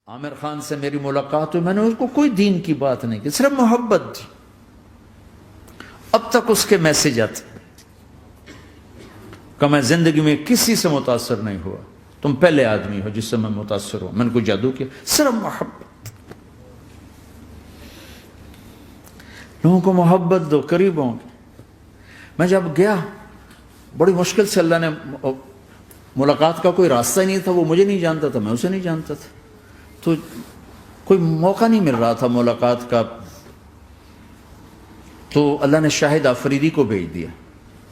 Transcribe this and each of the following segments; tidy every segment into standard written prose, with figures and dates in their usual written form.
عامر خان سے میری ملاقات ہوئی، میں نے اس کو کوئی دین کی بات نہیں کی، صرف محبت تھی۔ اب تک اس کے میسج آتے کہ میں زندگی میں کسی سے متاثر نہیں ہوا، تم پہلے آدمی ہو جس سے میں متاثر ہوں، میں نے کوئی جادو کیا، صرف محبت۔ لوگوں کو محبت دو، قریب ہوں گے۔ میں جب گیا بڑی مشکل سے اللہ نے، ملاقات کا کوئی راستہ ہی نہیں تھا، وہ مجھے نہیں جانتا تھا، میں اسے نہیں جانتا تھا، تو کوئی موقع نہیں مل رہا تھا ملاقات کا۔ تو اللہ نے شاہد آفریدی کو بھیج دیا۔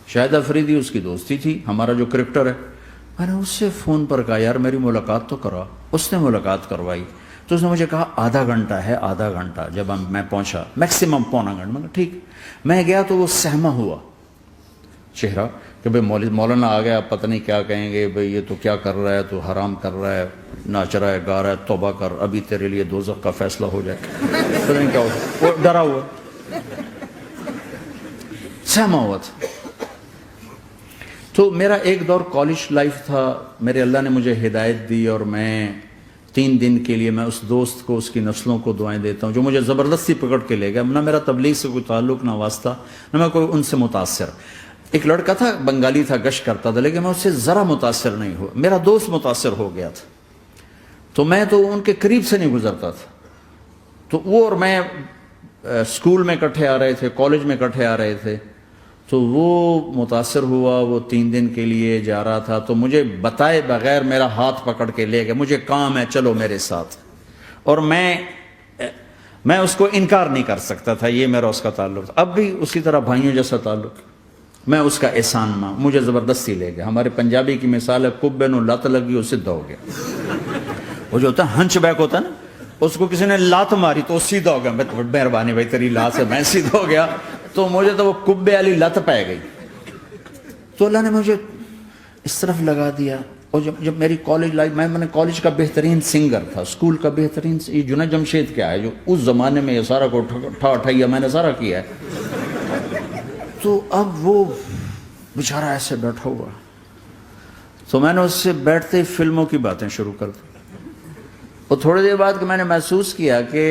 شاہد آفریدی اس کی دوستی تھی، ہمارا جو کرکٹر ہے۔ میں نے اس سے فون پر کہا یار میری ملاقات تو کرا۔ اس نے ملاقات کروائی تو اس نے مجھے کہا آدھا گھنٹہ ہے، آدھا گھنٹہ۔ جب میں پہنچا میکسیمم پونا گھنٹہ، میں کہا ٹھیک۔ میں گیا تو وہ سہما ہوا چہرہ کہ بھئی مولانا آ گیا، پتہ نہیں کیا کہیں گے، بھئی یہ تو کیا کر رہا ہے، تو حرام کر رہا ہے، ناچ رہا ہے، گا رہا ہے، توبہ کر، ابھی تیرے لیے دوزخ کا فیصلہ ہو جائے، پتہ نہیں کیا ہو۔ وہ ڈرا ہوا، سہما ہوا تھا۔ تو میرا ایک دور کالج لائف تھا، میرے اللہ نے مجھے ہدایت دی، اور میں 3 دن کے لیے میں اس دوست کو، اس کی نسلوں کو دعائیں دیتا ہوں جو مجھے زبردستی پکڑ کے لے گیا۔ نہ میرا تبلیغ سے کوئی تعلق، نہ واسطہ، نہ میں کوئی ان سے متاثر۔ ایک لڑکا تھا، بنگالی تھا، گشت کرتا تھا، لیکن میں اس سے ذرا متاثر نہیں ہوا۔ میرا دوست متاثر ہو گیا تھا، تو میں تو ان کے قریب سے نہیں گزرتا تھا۔ تو وہ اور میں اسکول میں اکٹھے آ رہے تھے، کالج میں اکٹھے آ رہے تھے۔ تو وہ متاثر ہوا، وہ 3 دن کے لیے جا رہا تھا، تو مجھے بتائے بغیر میرا ہاتھ پکڑ کے لے گیا، مجھے کام ہے چلو میرے ساتھ۔ اور میں اس کو انکار نہیں کر سکتا تھا، یہ میرا اس کا تعلق تھا۔ اب بھی اسی طرح بھائیوں جیسا تعلق، میں اس کا احسان ماں، مجھے زبردستی لے گیا۔ ہمارے پنجابی کی مثال ہے، کبے نو لت لگی وہ سیدھا ہو گیا۔ وہ جو ہوتا ہے ہنچ بیک ہوتا ہے نا، اس کو کسی نے لات ماری تو وہ سیدھا ہو گیا۔ مہربانی بھائی تیری لات سے میں سیدھا ہو گیا، تو مجھے تو وہ کبے والی لت پہ گئی۔ تو اللہ نے مجھے اس طرف لگا دیا۔ اور جب میری کالج لائف، میں نے کالج کا بہترین سنگر تھا، اسکول کا بہترین، یہ جنید جمشید کیا ہے جو اس زمانے میں یہ سارا کو اٹھایا میں نے سارا کیا ہے۔ تو اب وہ بیچارہ ایسے بیٹھا ہوا، تو میں نے اس سے بیٹھتے ہی فلموں کی باتیں شروع کر دی۔ اور تھوڑی دیر بعد کہ میں نے محسوس کیا کہ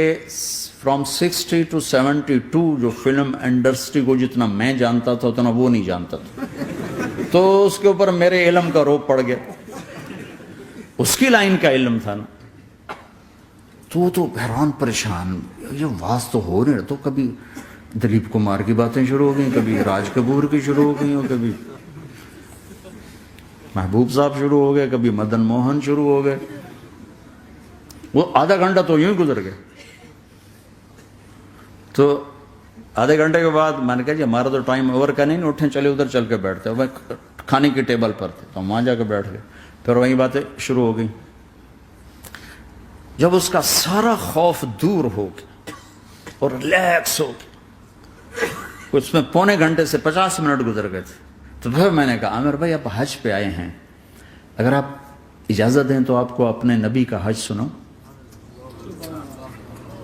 فرام 60 to 72 جو فلم انڈسٹری کو جتنا میں جانتا تھا اتنا وہ نہیں جانتا تھا۔ تو اس کے اوپر میرے علم کا روپ پڑ گیا، اس کی لائن کا علم تھا نا۔ تو حیران پریشان، یہ واز تو ہو رہے، تو کبھی دلیپ کمار کی باتیں شروع ہو گئیں، کبھی راج کپور کی شروع ہو گئیں، اور کبھی محبوب صاحب شروع ہو گئے، کبھی مدن موہن شروع ہو گئے۔ وہ آدھا گھنٹہ تو یوں ہی گزر گئے۔ تو آدھے گھنٹے کے بعد میں نے کہا جی ہمارا تو ٹائم اوور کا نہیں، اٹھیں چلے ادھر چل کے بیٹھتے ہیں۔ وہ کھانے کی ٹیبل پر تھے تو ہم وہاں جا کے بیٹھ گئے، پھر وہیں باتیں شروع ہو گئیں۔ جب اس کا سارا خوف دور ہو گیا اور ریلیکس ہو گیا، اس میں پونے گھنٹے سے 50 منٹ گزر گئے تھے، تو پھر میں نے کہا عامر بھائی آپ حج پہ آئے ہیں، اگر آپ اجازت دیں تو آپ کو اپنے نبی کا حج سنو۔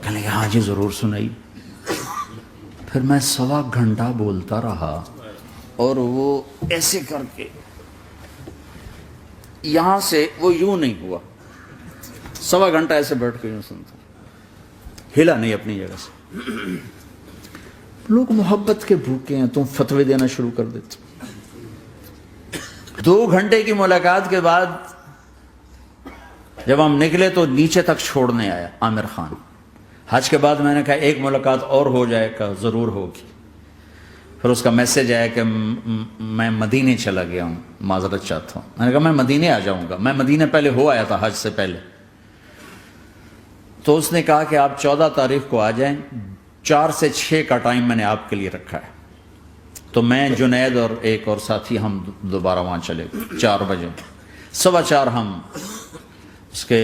کہنے لگے ہاں جی ضرور سنائی۔ پھر میں 1.25 گھنٹہ بولتا رہا، اور وہ ایسے کر کے یہاں سے وہ یوں نہیں ہوا، 1.25 گھنٹہ ایسے بیٹھ کے یوں سنتا، ہلا نہیں اپنی جگہ سے۔ لوگ محبت کے بھوکے ہیں، تم فتوے دینا شروع کر دیتے۔ 2 گھنٹے کی ملاقات کے بعد جب ہم نکلے تو نیچے تک چھوڑنے آیا عامر خان۔ حج کے بعد میں نے کہا ایک ملاقات اور ہو جائے گا، ضرور ہوگی۔ پھر اس کا میسج آیا کہ میں مدینے چلا گیا ہوں، معذرت چاہتا ہوں۔ میں نے کہا میں مدینے آ جاؤں گا، میں مدینے پہلے ہو آیا تھا حج سے پہلے۔ تو اس نے کہا کہ آپ 14 تاریخ کو آ جائیں، 4 سے 6 کا ٹائم میں نے آپ کے لیے رکھا ہے۔ تو میں، جنید اور ایک اور ساتھی ہم دوبارہ وہاں چلے گئے 4 بجے۔ 4:15 ہم اس کے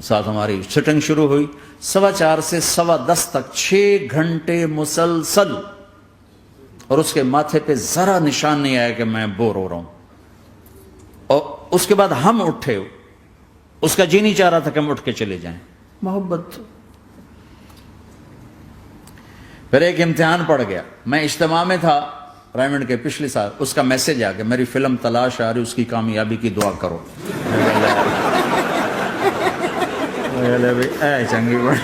ساتھ ہماری سٹنگ شروع ہوئی۔ 4:15 سے 10:15 تک 6 گھنٹے مسلسل، اور اس کے ماتھے پہ ذرا نشان نہیں آیا کہ میں بور ہو رہا ہوں۔ اور اس کے بعد ہم اٹھے، اس کا جی نہیں چاہ رہا تھا کہ ہم اٹھ کے چلے جائیں۔ محبت۔ پھر ایک امتحان پڑ گیا، میں اجتماع میں تھا ریمنڈ کے پچھلے سال، اس کا میسج آ گیا میری فلم تلاش آ رہی، اس کی کامیابی کی دعا کرو۔ لے بھائی اے چنگی بڑی.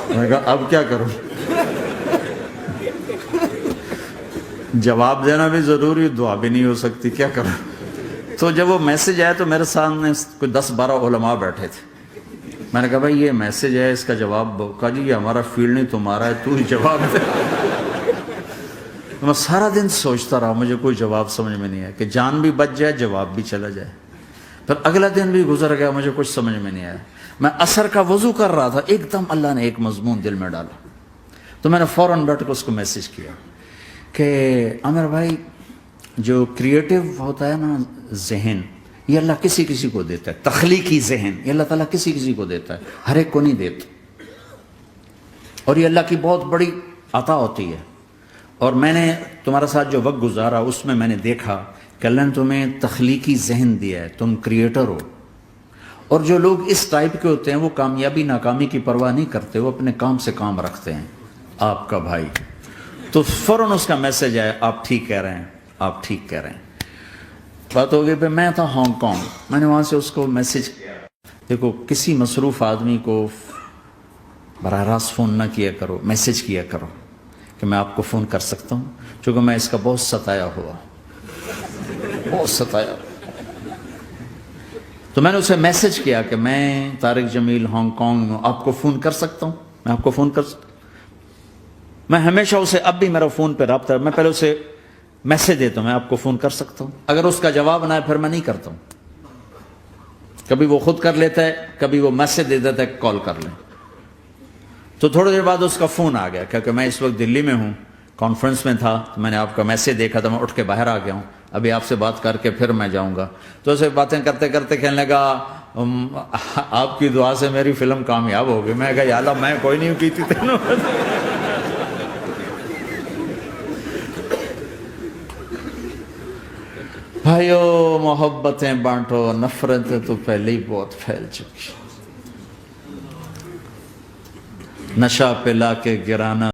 میں نے کہا اب کیا کروں؟ جواب دینا بھی ضروری، دعا بھی نہیں ہو سکتی، کیا کروں؟ تو جب وہ میسج آیا تو میرے سامنے کوئی 10-12 علماء بیٹھے تھے. میں نے کہا بھائی یہ میسج ہے، اس کا جواب کہا جی یہ ہمارا فیلڈ نہیں تمہارا ہے، تو ہی جواب دے. میں سارا دن سوچتا رہا، مجھے کوئی جواب سمجھ میں نہیں آیا کہ جان بھی بچ جائے، جواب بھی چلا جائے. پھر اگلا دن بھی گزر گیا، مجھے کچھ سمجھ میں نہیں آیا. میں عصر کا وضو کر رہا تھا، ایک دم اللہ نے ایک مضمون دل میں ڈالا. تو میں نے فوراً بیٹھ کے اس کو میسج کیا کہ عامر بھائی جو کریٹو ہوتا ہے نا ذہن، یہ اللہ کسی کسی کو دیتا ہے. تخلیقی ذہن یہ اللہ تعالیٰ کسی کسی کو دیتا ہے، ہر ایک کو نہیں دیتا. اور یہ اللہ کی بہت بڑی عطا ہوتی ہے. اور میں نے تمہارے ساتھ جو وقت گزارا اس میں میں نے دیکھا کہ اللہ نے تمہیں تخلیقی ذہن دیا ہے، تم کریٹر ہو. اور جو لوگ اس ٹائپ کے ہوتے ہیں وہ کامیابی ناکامی کی پرواہ نہیں کرتے، وہ اپنے کام سے کام رکھتے ہیں. آپ کا بھائی تو فوراً اس کا میسج آیا، آپ ٹھیک کہہ رہے ہیں، آپ ٹھیک کہہ رہے ہیں. بات ہو گئی پہ میں تھا ہانگ کانگ، میں نے وہاں سے اس کو میسج کیا. دیکھو کسی مصروف آدمی کو براہ راست فون نہ کیا کرو، میسج کیا کرو کہ میں آپ کو فون کر سکتا ہوں، چونکہ میں اس کا بہت ستایا ہوا، بہت ستایا. تو میں نے اسے میسج کیا کہ میں طارق جمیل ہانگ کانگ میں آپ کو فون کر سکتا ہوں، میں آپ کو فون کر سکتا ہوں. میں ہمیشہ اسے، اب بھی میرا فون پہ رابطہ ہے، میں پہلے اسے میسج دیتا ہوں میں آپ کو فون کر سکتا ہوں. اگر اس کا جواب نہ ہے پھر میں نہیں کرتا ہوں. کبھی وہ خود کر لیتا ہے، کبھی وہ میسج دے دیتا ہے کال کر لیں. تو تھوڑی دیر بعد اس کا فون آ گیا کیونکہ میں اس وقت دلی میں ہوں، کانفرنس میں تھا. تو میں نے آپ کا میسج دیکھا تو میں اٹھ کے باہر آ گیا ہوں، ابھی آپ سے بات کر کے پھر میں جاؤں گا. تو اسے باتیں کرتے کرتے کہنے لگا آپ کی دعا سے میری فلم کامیاب ہو گئی. میں کہا یا اللہ میں کوئی نہیں کی تھی تینوں. بھائیو محبتیں بانٹو، نفرتیں تو پہلے ہی بہت پھیل چکی. نشہ پلا کے گرانا